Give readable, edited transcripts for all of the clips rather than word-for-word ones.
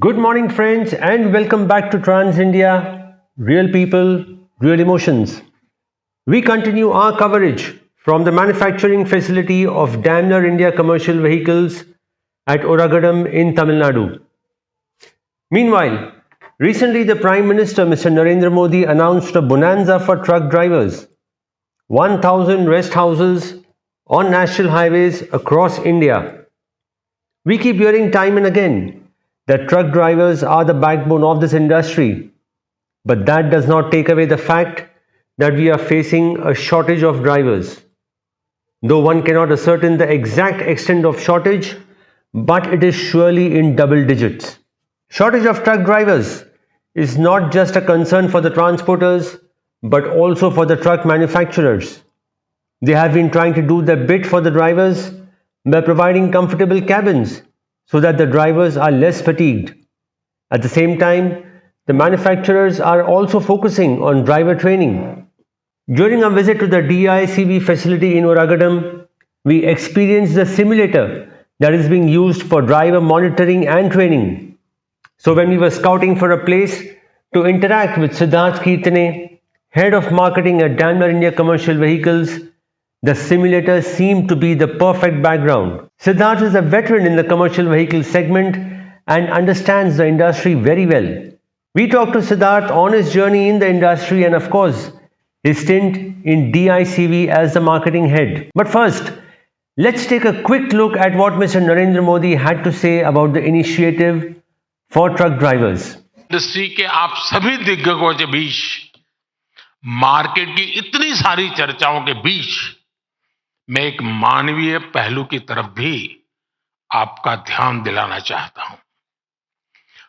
Good morning, friends, and welcome back to Trans India Real People, Real Emotions. We continue our coverage from the manufacturing facility of Daimler India commercial vehicles at Oragadam in Tamil Nadu. Meanwhile, recently the Prime Minister Mr. Narendra Modi announced a bonanza for truck drivers. 1,000 rest houses on national highways across India. We keep hearing time and again that truck drivers are the backbone of this industry, but that does not take away the fact that we are facing a shortage of drivers. Though one cannot ascertain the exact extent of shortage, but it is surely in double digits. Shortage of truck drivers is not just a concern for the transporters, but also for the truck manufacturers. They have been trying to do their bit for the drivers by providing comfortable cabins so that the drivers are less fatigued. At the same time, the manufacturers are also focusing on driver training. During a visit to the DICV facility in Oragadam, we experienced the simulator that is being used for driver monitoring and training. So when we were scouting for a place to interact with Siddharth Kirtane, Head of Marketing at Daimler India Commercial Vehicles, the simulator seemed to be the perfect background. Siddharth is a veteran in the commercial vehicle segment and understands the industry very well. We talked to Siddharth on his journey in the industry and, of course, his stint in DICV as the marketing head. But first, let's take a quick look at what Mr. Narendra Modi had to say about the initiative for truck drivers. Industry के आप सभी दिग्गजों के बीच market की इतनी सारी चर्चाओं के बीच मैं एक मानवीय पहलू की तरफ भी आपका ध्यान दिलाना चाहता हूं।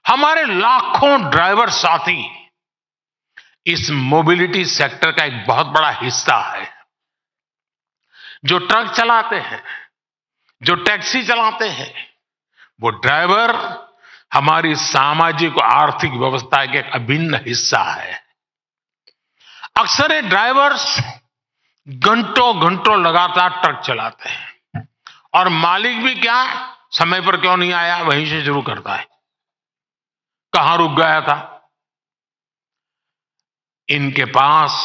हमारे लाखों ड्राइवर साथी इस मोबिलिटी सेक्टर का एक बहुत बड़ा हिस्सा है। जो ट्रक चलाते हैं, जो टैक्सी चलाते हैं, वो ड्राइवर हमारी सामाजिक और आर्थिक व्यवस्था का एक अभिन्न हिस्सा है। अक्सर ये ड्राइवर्स घंटों घंटों लगातार ट्रक चलाते हैं और मालिक भी क्या समय पर क्यों नहीं आया वहीं से शुरू करता है, कहां रुक गया था। इनके पास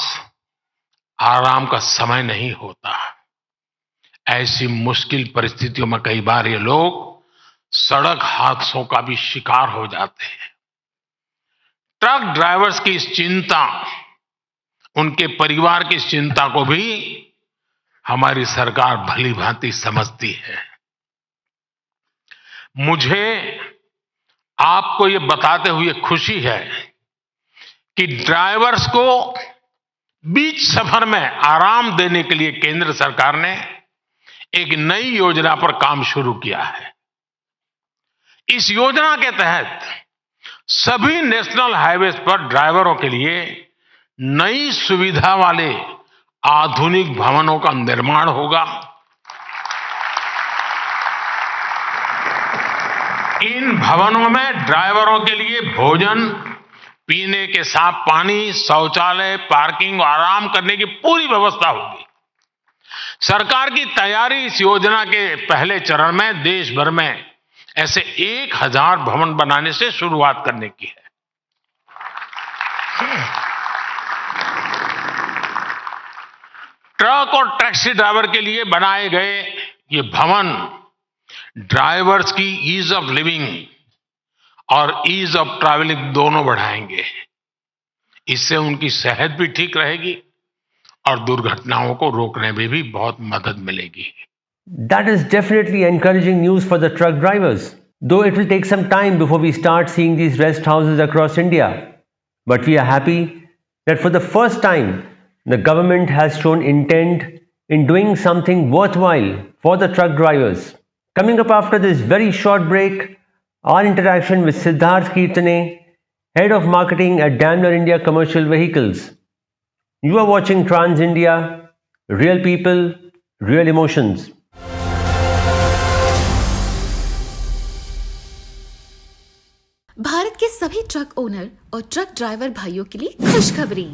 आराम का समय नहीं होता। ऐसी मुश्किल परिस्थितियों में कई बार ये लोग सड़क हादसों का भी शिकार हो जाते हैं। ट्रक ड्राइवर्स की इस चिंता, उनके परिवार की इस चिंता को भी हमारी सरकार भली भांति समझती है। मुझे आपको ये बताते हुए खुशी है कि ड्राइवर्स को बीच सफर में आराम देने के लिए केंद्र सरकार ने एक नई योजना पर काम शुरू किया है। इस योजना के तहत सभी नेशनल हाईवेज पर ड्राइवरों के लिए नई सुविधा वाले आधुनिक भवनों का निर्माण होगा। इन भवनों में ड्राइवरों के लिए भोजन, पीने के साफ पानी, शौचालय, पार्किंग और आराम करने की पूरी व्यवस्था होगी। सरकार की तैयारी इस योजना के पहले चरण में देश भर में ऐसे 1000 भवन बनाने से शुरुआत करने की है। ट्रक और टैक्सी ड्राइवर के लिए बनाए गए ये भवन ड्राइवर्स की ईज ऑफ लिविंग और ईज ऑफ ट्रैवलिंग दोनों बढ़ाएंगे। इससे उनकी सेहत भी ठीक रहेगी और दुर्घटनाओं को रोकने में भी बहुत मदद मिलेगी। That is definitely encouraging news for the truck drivers, though it will take some time before we start seeing these rest houses across India. But we are happy that for the first time, the government has shown intent in doing something worthwhile for the truck drivers. Coming up after this very short break, our interaction with Siddharth Kirtane, Head of Marketing at Daimler India Commercial Vehicles. You are watching Trans India, Real People, Real Emotions. Bharat के सभी truck owner और truck driver भाइयों के लिए खुशखबरी।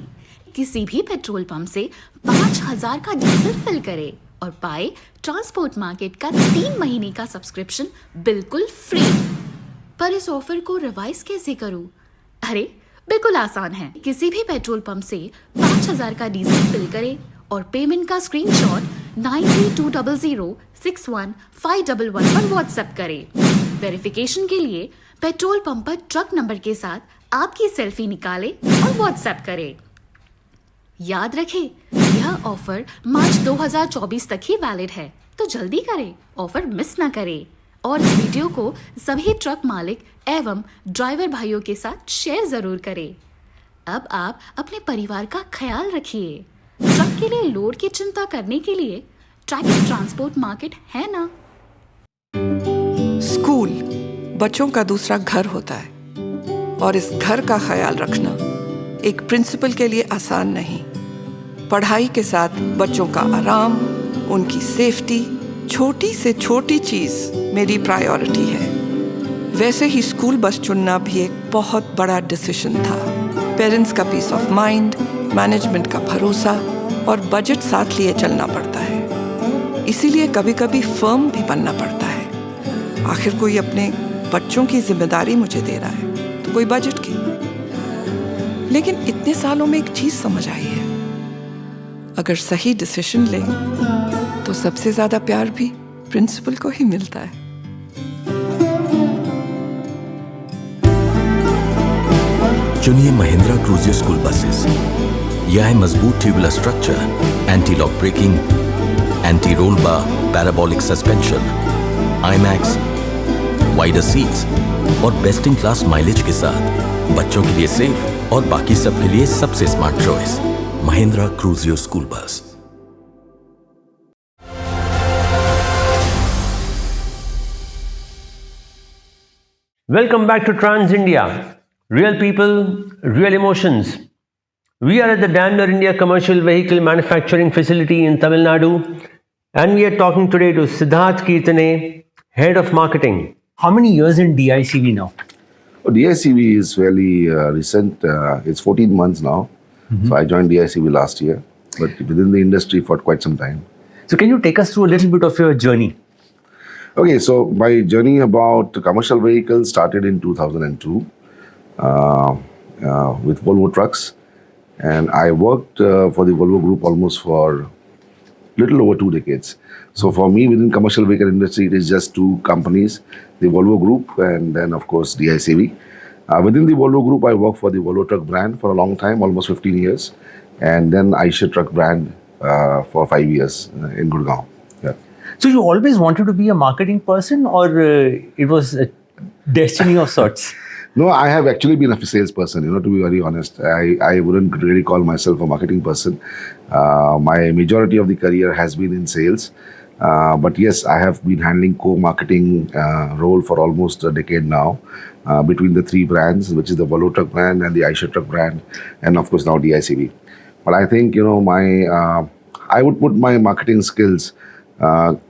किसी भी petrol pump से 5000 का डीजल फिल करें और पाए ट्रांसपोर्ट मार्केट का 3 महीने का सब्सक्रिप्शन बिल्कुल फ्री। पर इस ऑफर को रिवाइज कैसे करूं? अरे बिल्कुल आसान है। किसी भी पेट्रोल पंप से 5000 का डीजल फिल करें और पेमेंट का स्क्रीनशॉट 9320061511 पर व्हाट्सएप करें। वेरिफिकेशन के लिए पेट्रोल पंप पर ट्रक नंबर के साथ आपकी सेल्फी निकालें और व्हाट्सएप करें। याद रखें, यह ऑफर मार्च 2024 तक ही वैलिड है, तो जल्दी करें, ऑफर मिस ना करें। और इस वीडियो को सभी ट्रक मालिक एवं ड्राइवर भाइयों के साथ शेयर जरूर करें। अब आप अपने परिवार का ख्याल रखिए। ट्रक के लिए लोड की चिंता करने के लिए ट्रक एंड ट्रांसपोर्ट मार्केट है ना। स्कूल बच्चों का दूसरा घर होता है और इस घर का ख्याल रखना एक प्रिंसिपल के लिए आसान नहीं। पढ़ाई के साथ बच्चों का आराम, उनकी सेफ्टी, छोटी से छोटी चीज मेरी प्रायोरिटी है। वैसे ही स्कूल बस चुनना भी एक बहुत बड़ा डिसीजन था। पेरेंट्स का पीस ऑफ माइंड, मैनेजमेंट का भरोसा और बजट साथ लिए चलना पड़ता है। इसीलिए कभी कभी फर्म भी बनना पड़ता है। आखिर कोई अपने बच्चों की जिम्मेदारी मुझे दे रहा है, तो कोई बजट की। लेकिन इतने सालों में एक चीज समझ आई है, अगर सही डिसीजन लें तो सबसे ज्यादा प्यार भी प्रिंसिपल को ही मिलता है। चुनिए महिंद्रा क्रूजियर स्कूल बसेस। यह है मजबूत tubular structure, anti lock braking, anti roll bar, parabolic suspension, IMAX, wider seats और बेस्ट इन क्लास माइलेज के साथ बच्चों के लिए सेफ और बाकी सबके लिए सबसे smart choice Mahindra Cruzio school bus. Welcome back to Trans India. Real people, real emotions. We are at the Daimler India Commercial Vehicle Manufacturing Facility in Tamil Nadu, and we are talking today to Siddharth Kirtane, Head of Marketing. How many years in DICV now? DICV is fairly recent. It's 14 months now. So I joined DICV last year, but within the industry for quite some time. So can you take us through a little bit of your journey? Okay, so my journey about commercial vehicles started in 2002 with Volvo trucks, and I worked for the Volvo Group almost for little over 2 decades. So for me, within commercial vehicle industry, it is just two companies, the Volvo Group and then of course DICV. Within the Volvo Group, I worked for the Volvo truck brand for a long time, almost 15 years, and then Eicher truck brand for 5 years in Gurgaon. Yeah. So you always wanted to be a marketing person, or it was a destiny of sorts? No, I have actually been a salesperson, to be very honest. I wouldn't really call myself a marketing person. My majority of the career has been in sales. But yes, I have been handling co-marketing role for almost a decade now between the three brands, which is the Volvo truck brand and the Eicher truck brand, and of course now DICV. But I think, I would put my marketing skills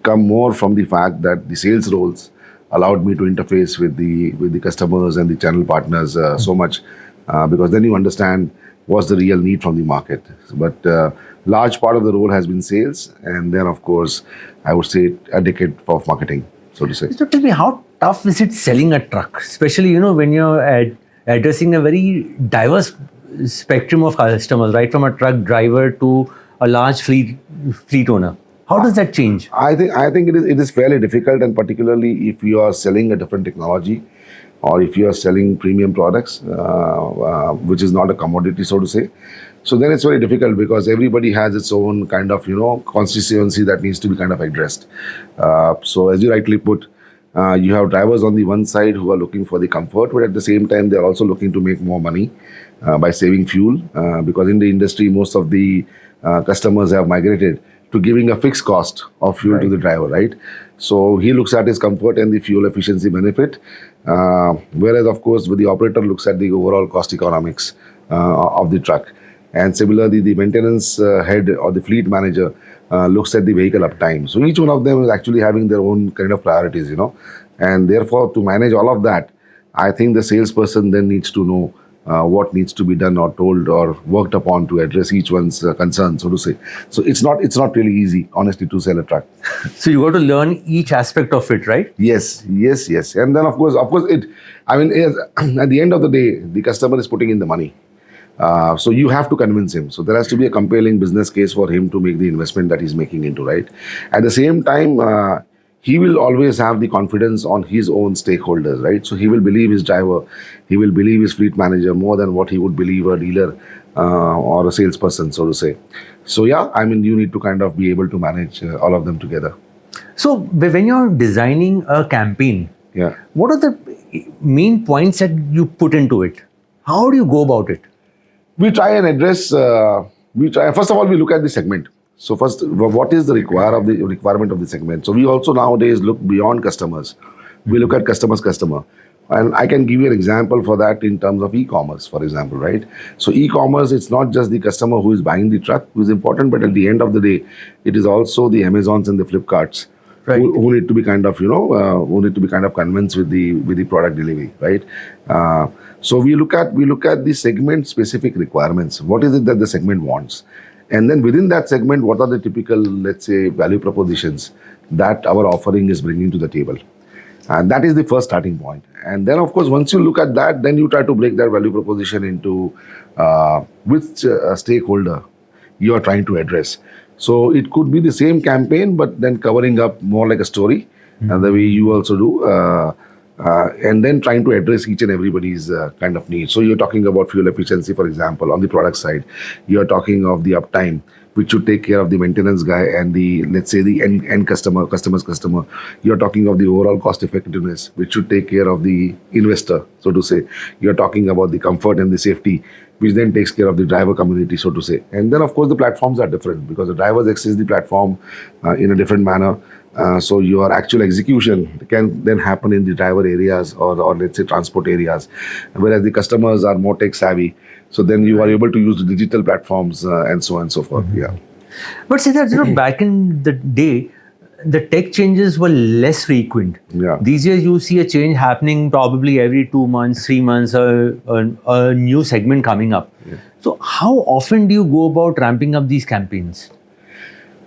come more from the fact that the sales roles allowed me to interface with the customers and the channel partners so much because then you understand what's the real need from the market. But large part of the role has been sales, and then of course I would say a decade of marketing, so to say. So tell me, how tough is it selling a truck, especially when you're addressing a very diverse spectrum of customers, right from a truck driver to a large fleet owner? How does that change? I think it is fairly difficult, and particularly if you are selling a different technology or if you are selling premium products, which is not a commodity, so to say. So then it's very difficult because everybody has its own kind of, constituency that needs to be kind of addressed. So as you rightly put, you have drivers on the one side who are looking for the comfort, but at the same time, they're also looking to make more money by saving fuel because in the industry, most of the customers have migrated to giving a fixed cost of fuel to the driver, right? So he looks at his comfort and the fuel efficiency benefit, whereas of course with the operator looks at the overall cost economics of the truck. And similarly, the maintenance head or the fleet manager looks at the vehicle uptime. So each one of them is actually having their own kind of priorities, and therefore to manage all of that, I think the salesperson then needs to know what needs to be done or told or worked upon to address each one's concern, so to say. So it's not really easy, honestly, to sell a truck. So you got to learn each aspect of it, right? Yes. And then of course, it. I mean, at the end of the day, the customer is putting in the money. So you have to convince him. So there has to be a compelling business case for him to make the investment that he's making into, right? At the same time, he will always have the confidence on his own stakeholders, right? So he will believe his driver, he will believe his fleet manager more than what he would believe a dealer or a salesperson, so to say. So yeah, I mean, you need to kind of be able to manage all of them together. So when you're designing a campaign, Yeah. what are the main points that you put into it? How do you go about it? We try and address. First of all, we look at the segment. So first, what is the requirement of the segment? So we also nowadays look beyond customers. We look at customer, and I can give you an example for that in terms of e-commerce, for example, right? So e-commerce, it's not just the customer who is buying the truck who is important, but at the end of the day, it is also the Amazons and the Flipkarts. Right. Who need to be kind of convinced with the product delivery, right? So we look at the segment specific requirements. What is it that the segment wants, and then within that segment, what are the typical, let's say, value propositions that our offering is bringing to the table, and that is the first starting point. And then, of course, once you look at that, then you try to break that value proposition into which stakeholder you are trying to address. So it could be the same campaign, but then covering up more like a story, and the way you also do, and then trying to address each and everybody's kind of needs. So you're talking about fuel efficiency, for example, on the product side. You're talking of the uptime, which should take care of the maintenance guy and the, let's say, the end customer's customer. You're talking of the overall cost effectiveness, which should take care of the investor, so to say. You're talking about the comfort and the safety, which then takes care of the driver community, so to say. And then, of course, the platforms are different because the drivers access the platform in a different manner. So your actual execution can then happen in the driver areas or let's say transport areas, whereas the customers are more tech savvy. So then you are able to use the digital platforms and so on and so forth. Yeah. But Siddharth, back in the day, the tech changes were less frequent. Yeah. These days, you see a change happening probably every 2 months, 3 months, a new segment coming up. Yeah. So how often do you go about ramping up these campaigns?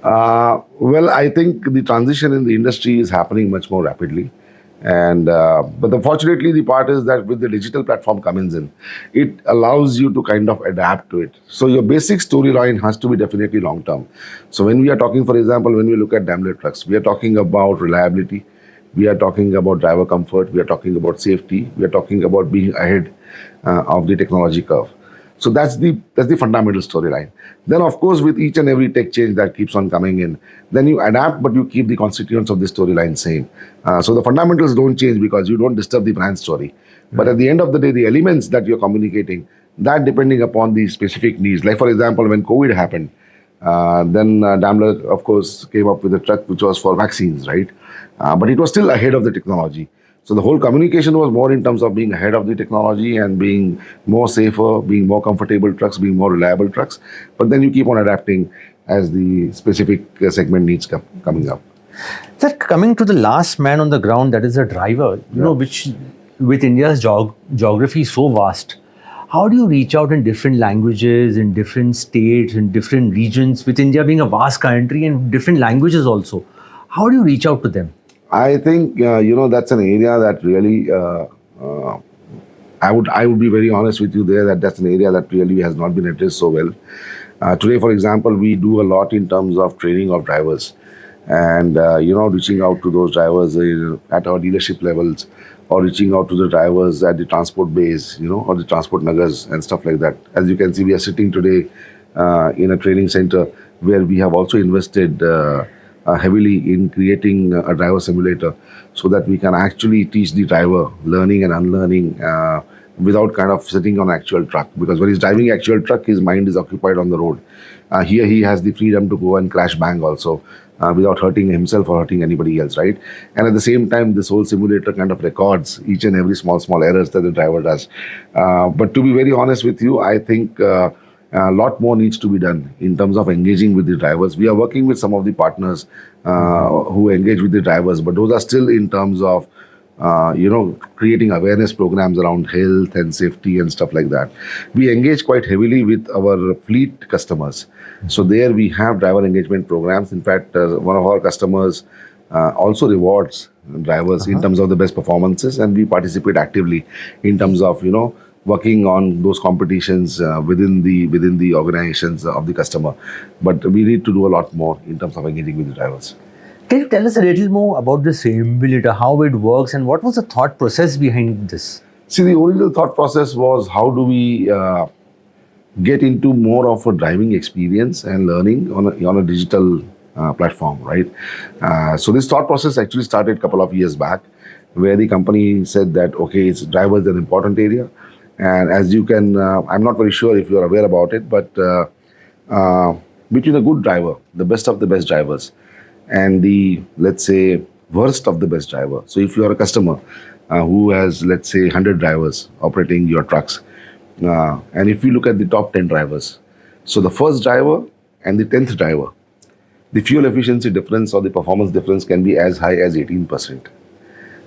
Well, I think the transition in the industry is happening much more rapidly. And but unfortunately, the part is that with the digital platform comes in, it allows you to kind of adapt to it. So your basic storyline has to be definitely long term. So when we are talking, for example, when we look at Daimler trucks, we are talking about reliability, we are talking about driver comfort, we are talking about safety, we are talking about being ahead of the technology curve. So that's the fundamental storyline. Then, of course, with each and every tech change that keeps on coming in, then you adapt, but you keep the constituents of the storyline same. So the fundamentals don't change because you don't disturb the brand story. But at the end of the day, the elements that you're communicating, that depending upon the specific needs. Like, for example, when COVID happened, then Daimler, of course, came up with a truck which was for vaccines, right? But it was still ahead of the technology. So the whole communication was more in terms of being ahead of the technology and being more safer, being more comfortable trucks, being more reliable trucks. But then you keep on adapting as the specific segment needs coming up. Sir, coming to the last man on the ground, that is a driver, you know, which with India's geography so vast, how do you reach out in different languages, in different states, in different regions, with India being a vast country and different languages also? How do you reach out to them? I think, that's an area that really, I would be very honest with you there, that's an area that really has not been addressed so well. Today, for example, we do a lot in terms of training of drivers and, reaching out to those drivers at our dealership levels or reaching out to the drivers at the transport base, or the transport nagas and stuff like that. As you can see, we are sitting today in a training center where we have also invested heavily in creating a driver simulator so that we can actually teach the driver learning and unlearning without kind of sitting on actual truck. Because when he's driving actual truck, his mind is occupied on the road. Here he has the freedom to go and crash bang also without hurting himself or hurting anybody else, right? And at the same time, this whole simulator kind of records each and every small errors that the driver does. But to be very honest with you, I think a lot more needs to be done in terms of engaging with the drivers. We are working with some of the partners who engage with the drivers, but those are still in terms of creating awareness programs around health and safety and stuff like that. We engage quite heavily with our fleet customers. So there we have driver engagement programs. In fact, one of our customers also rewards drivers in terms of the best performances, and we participate actively in terms of working on those competitions within the organizations of the customer. But we need to do a lot more in terms of engaging with the drivers. Can you tell us a little more about the simulator, how it works, and what was the thought process behind this? See, the original thought process was how do we get into more of a driving experience and learning on a digital platform, right? So this thought process actually started a couple of years back, where the company said that, okay, it's drivers an important area. And as you can, I'm not very sure if you're aware about it, but between a good driver, the best of the best drivers, and the, let's say, worst of the best driver. So if you're a customer who has, let's say, 100 drivers operating your trucks, and if you look at the top 10 drivers, so the first driver and the 10th driver, the fuel efficiency difference or the performance difference can be as high as 18%.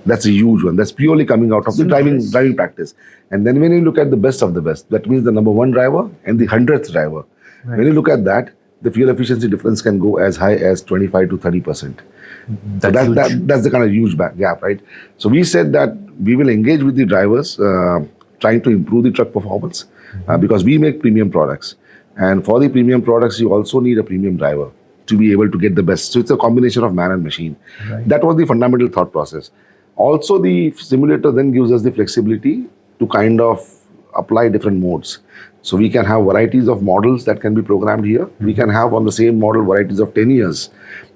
That's a huge one. That's purely coming out of the driving practice. And then when you look at the best of the best, that means the number one driver and the 100th driver. Right. When you look at that, the fuel efficiency difference can go as high as 25 to 30%. That's the kind of huge gap, right? So we said that we will engage with the drivers, trying to improve the truck performance, because we make premium products. And for the premium products, you also need a premium driver to be able to get the best. So it's a combination of man and machine. Right. That was the fundamental thought process. Also, the simulator then gives us the flexibility to kind of apply different modes. So we can have varieties of models that can be programmed here. We can have on the same model varieties of 10 years.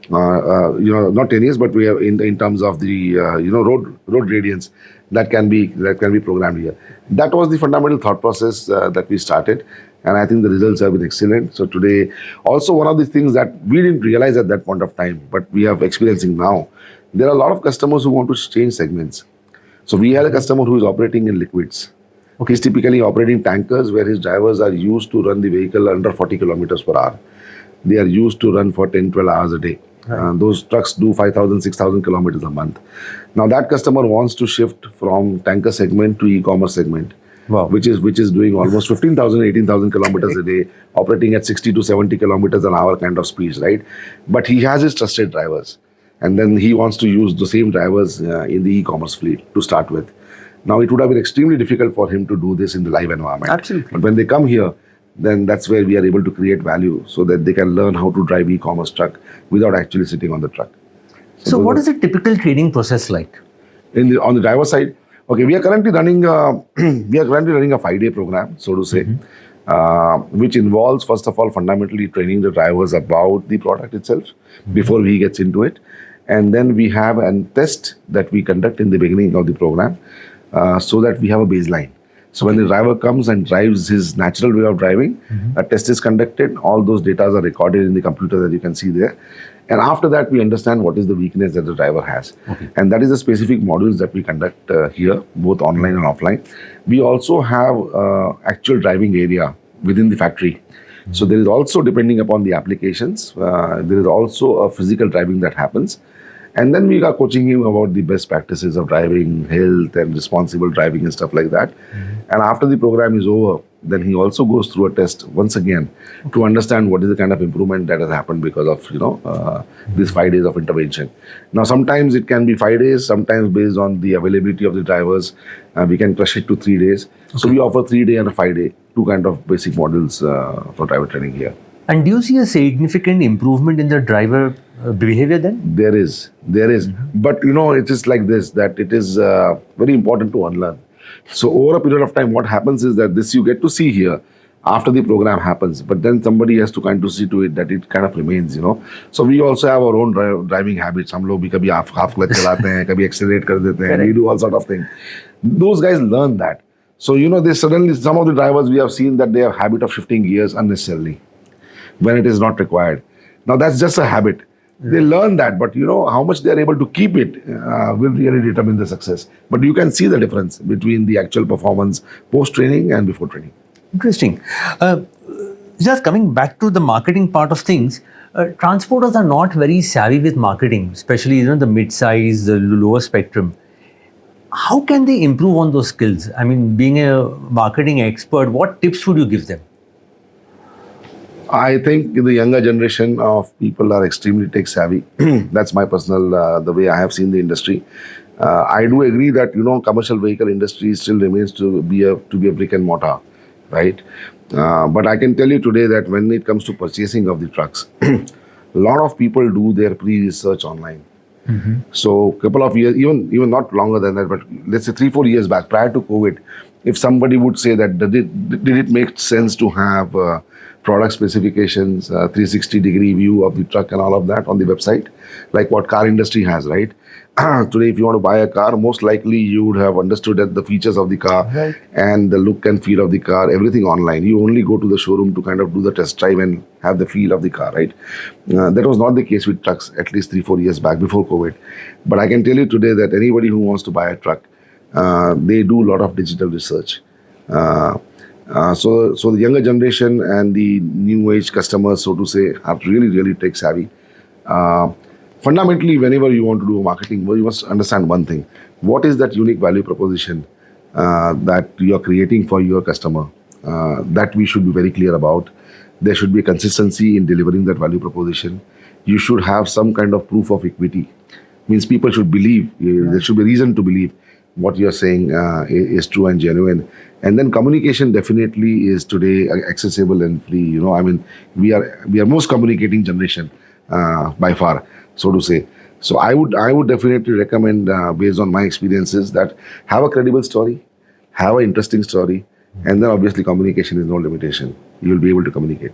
Not 10 years, but we have in terms of the road gradients that can be programmed here. That was the fundamental thought process that we started, and I think the results have been excellent. So today, also one of the things that we didn't realize at that point of time, but we are experiencing now, there are a lot of customers who want to change segments. So we had a customer who is operating in liquids. Okay. He's typically operating tankers where his drivers are used to run the vehicle under 40 kilometers per hour. They are used to run for 10, 12 hours a day. Right. Those trucks do 5,000, 6,000 kilometers a month. Now that customer wants to shift from tanker segment to e-commerce segment. Wow. which is doing almost 15,000, 18,000 kilometers a day, operating at 60 to 70 kilometers an hour kind of speeds, right? But he has his trusted drivers. And then he wants to use the same drivers in the e-commerce fleet to start with. Now, it would have been extremely difficult for him to do this in the live environment. Absolutely. But when they come here, then that's where we are able to create value so that they can learn how to drive e-commerce truck without actually sitting on the truck. So what is a typical training process like? On the driver side, okay, we are currently running a 5-day program, so to say, which involves, first of all, fundamentally training the drivers about the product itself before he gets into it. And then we have a test that we conduct in the beginning of the program so that we have a baseline. So when the driver comes and drives his natural way of driving, a test is conducted. All those data are recorded in the computer that you can see there. And after that, we understand what is the weakness that the driver has. Okay. And that is the specific modules that we conduct here, both online and offline. We also have actual driving area within the factory. So there is also, depending upon the applications, there is also a physical driving that happens. And then we are coaching him about the best practices of driving, health and responsible driving and stuff like that. And after the program is over, then he also goes through a test once again to understand what is the kind of improvement that has happened because of, these 5 days of intervention. Now, sometimes it can be 5 days, sometimes based on the availability of the drivers, we can crush it to 3 days. Okay. So we offer 3-day and a 5-day, two kind of basic models for driver training here. And do you see a significant improvement in the driver behavior then? There is. But it is like this, that it is very important to unlearn. So over a period of time, what happens is that this you get to see here after the program happens, but then somebody has to kind of see to it that it kind of remains, So we also have our own driving habits. Hum log bhi kabhi half clutch chalate hain, kabhi accelerate kar dete hain. We do all sort of things. Those guys learn that. So, they suddenly, some of the drivers we have seen that they have habit of shifting gears unnecessarily when it is not required. Now that's just a habit. They learn that, but how much they are able to keep it will really determine the success. But you can see the difference between the actual performance post-training and before training. Interesting. Just coming back to the marketing part of things, transporters are not very savvy with marketing, especially the mid-size, the lower spectrum. how can they improve on those skills? I mean, being a marketing expert, what tips would you give them? I think the younger generation of people are extremely tech savvy. That's my personal, the way I have seen the industry. I do agree that commercial vehicle industry still remains to be a brick and mortar, right? But I can tell you today that when it comes to purchasing of the trucks, a lot of people do their pre-research online. So couple of years, even not longer than that, but let's say 3-4 years back, prior to COVID, if somebody would say that did it make sense to have product specifications, 360-degree view of the truck and all of that on the website, like what car industry has, right? Today, if you want to buy a car, most likely you would have understood that the features of the car and the look and feel of the car, everything online. You only go to the showroom to kind of do the test drive and have the feel of the car, right? That was not the case with trucks at least 3-4 years back before COVID. But I can tell you today that anybody who wants to buy a truck, they do a lot of digital research. So the younger generation and the new age customers, so to say, are really tech savvy. Fundamentally, whenever you want to do marketing, you must understand one thing. What is that unique value proposition that you are creating for your customer? That we should be very clear about. There should be a consistency in delivering that value proposition. You should have some kind of proof of equity. Means people should believe, there should be reason to believe what you're saying is true and genuine. And then communication definitely is today accessible and free. I mean, we are most communicating generation by far, so to say. So I would definitely recommend, based on my experiences, that have a credible story, have an interesting story, and then obviously communication is no limitation. You will be able to communicate.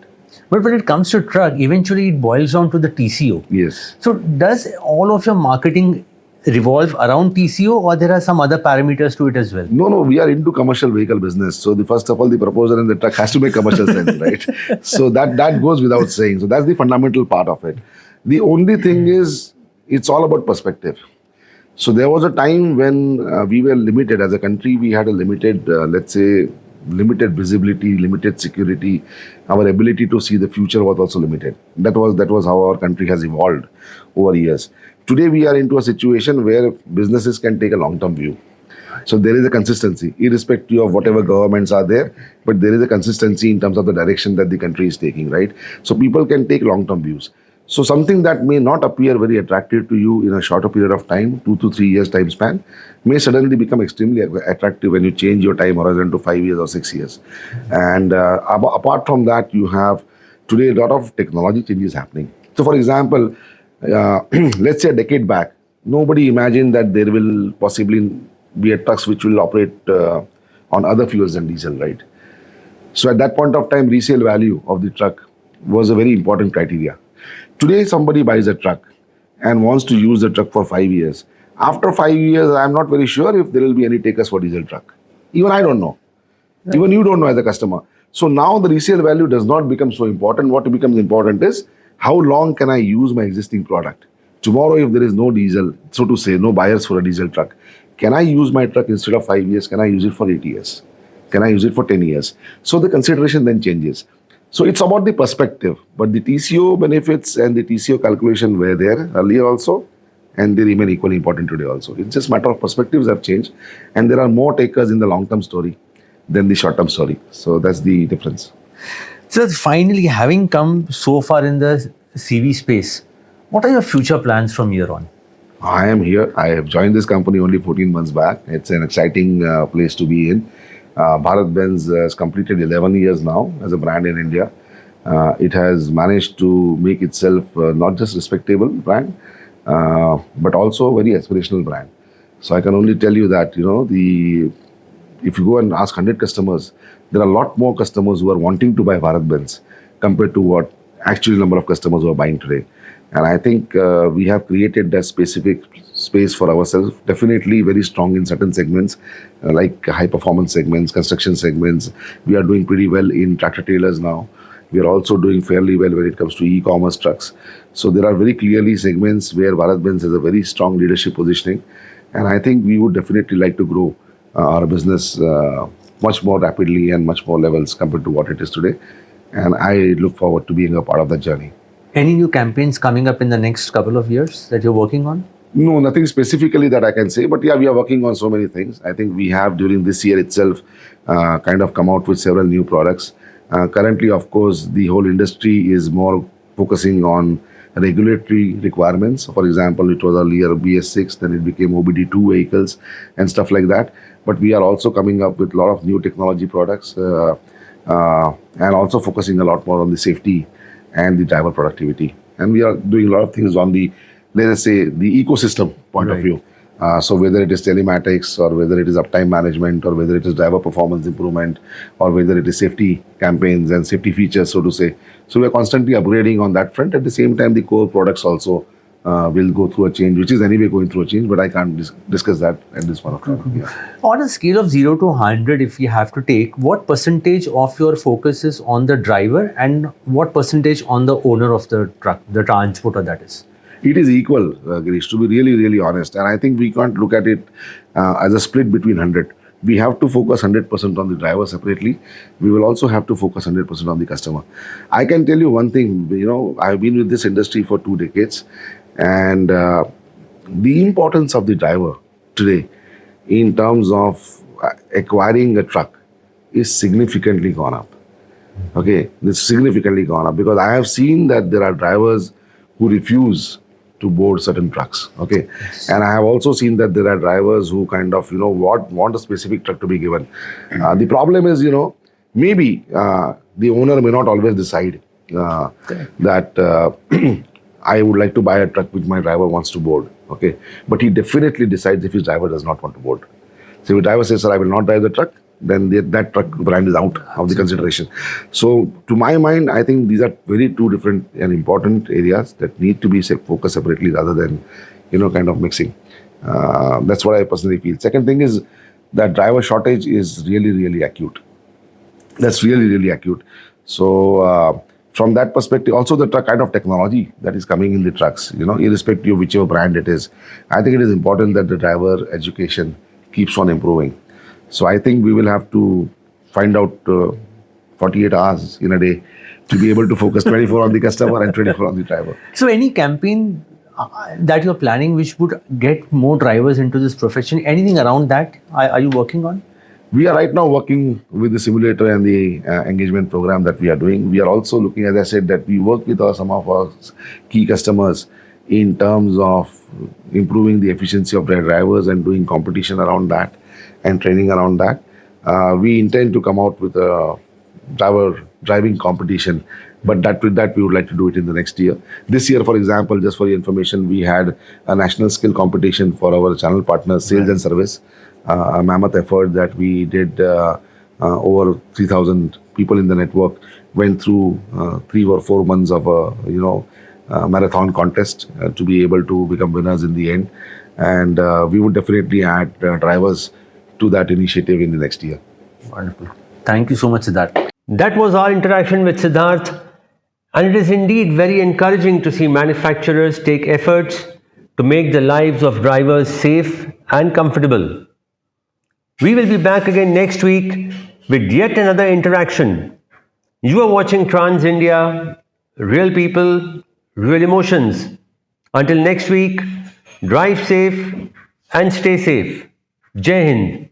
But when it comes to truck, eventually it boils down to the TCO. Yes. So does all of your marketing revolve around TCO, or there are some other parameters to it as well? No, we are into commercial vehicle business. So first of all, the proposer and the truck has to make commercial sense, right? So that goes without saying. So that's the fundamental part of it. The only thing is, it's all about perspective. So there was a time when we were limited as a country. We had a limited, let's say, limited visibility, limited security. Our ability to see the future was also limited. That was how our country has evolved over years. Today we are into a situation where businesses can take a long-term view. So there is a consistency, irrespective of whatever governments are there, but there is a consistency in terms of the direction that the country is taking, right? So people can take long-term views. So something that may not appear very attractive to you in a shorter period of time, 2 to 3 years time span, may suddenly become extremely attractive when you change your time horizon to 5 years or 6 years. And apart from that, you have today a lot of technology changes happening. So for example, let's say a decade back, nobody imagined that there will possibly be a trucks which will operate on other fuels than diesel, right? So at that point of time, resale value of the truck was a very important criteria. Today, somebody buys a truck and wants to use the truck for 5 years. After 5 years, I'm not very sure if there will be any takers for diesel truck. Even I don't know. Right. Even you don't know as a customer. So now the resale value does not become so important. What becomes important is, how long can I use my existing product? Tomorrow, if there is no diesel, so to say, no buyers for a diesel truck, can I use my truck instead of 5 years? Can I use it for 8 years? Can I use it for 10 years? So the consideration then changes. So it's about the perspective, but the TCO benefits and the TCO calculation were there earlier also, and they remain equally important today also. It's just a matter of perspectives have changed, and there are more takers in the long-term story than the short-term story. So that's the difference. So finally, having come so far in the CV space, what are your future plans from here on? I am here. I have joined this company only 14 months back. It's an exciting place to be in. Bharat Benz has completed 11 years now as a brand in India. It has managed to make itself not just respectable brand, but also a very aspirational brand. So I can only tell you that, if you go and ask 100 customers, there are a lot more customers who are wanting to buy Bharat Benz compared to what actual number of customers who are buying today. And I think we have created that specific space for ourselves, definitely very strong in certain segments, like high performance segments, construction segments. We are doing pretty well in tractor trailers now. We are also doing fairly well when it comes to e-commerce trucks. So there are very clearly segments where Bharat Benz has a very strong leadership positioning. And I think we would definitely like to grow our business much more rapidly and much more levels compared to what it is today. And I look forward to being a part of that journey. Any new campaigns coming up in the next couple of years that you're working on? No, nothing specifically that I can say, but yeah, we are working on so many things. I think we have during this year itself kind of come out with several new products. Currently, of course, the whole industry is more focusing on regulatory requirements. For example, it was earlier BS6, then it became OBD2 vehicles and stuff like that. But we are also coming up with a lot of new technology products and also focusing a lot more on the safety and the driver productivity. And we are doing a lot of things on the, let us say, the ecosystem point of Right. view. So whether it is telematics or whether it is uptime management or whether it is driver performance improvement or whether it is safety campaigns and safety features, so to say. So we are constantly upgrading on that front. At the same time, the core products also will go through a change, which is anyway going through a change, but I can't discuss that at this point of time. Yeah. On a scale of 0 to 100, if you have to take, what percentage of your focus is on the driver and what percentage on the owner of the truck, the transporter that is? It is equal, Girish, to be really, really honest. And I think we can't look at it as a split between 100. We have to focus 100% on the driver separately. We will also have to focus 100% on the customer. I can tell you one thing, I've been with this industry for 2 decades, and the importance of the driver today in terms of acquiring a truck is significantly gone up. Okay, it's significantly gone up because I have seen that there are drivers who refuse to board certain trucks. Okay, and I have also seen that there are drivers who kind of want a specific truck to be given. The problem is maybe the owner may not always decide that I would like to buy a truck which my driver wants to board. Okay, but he definitely decides if his driver does not want to board. So if the driver says, "Sir, I will not drive the truck," then that truck brand is out of the consideration. So to my mind, I think these are very two different and important areas that need to be focused separately rather than, kind of mixing. That's what I personally feel. Second thing is that driver shortage is really, really acute. That's really, really acute. So from that perspective, also the truck kind of technology that is coming in the trucks, irrespective of whichever brand it is, I think it is important that the driver education keeps on improving. So I think we will have to find out 48 hours in a day to be able to focus 24 on the customer and 24 on the driver. So any campaign that you're planning which would get more drivers into this profession, anything around that are you working on? We are right now working with the simulator and the engagement program that we are doing. We are also looking, as I said, that we work with some of our key customers in terms of improving the efficiency of their drivers and doing competition around that and training around that. We intend to come out with a driving competition, but with that we would like to do it in the next year. This year, for example, just for your information, we had a national skill competition for our channel partners, sales and service. A mammoth effort that we did. Over 3,000 people in the network went through 3 or 4 months of a marathon contest to be able to become winners in the end. And we would definitely add drivers to that initiative in the next year. Wonderful. Thank you so much, Siddharth. That was our interaction with Siddharth, and it is indeed very encouraging to see manufacturers take efforts to make the lives of drivers safe and comfortable. We will be back again next week with yet another interaction. You are watching Trans India, real people, real emotions. Until next week, drive safe and stay safe. Jai Hind.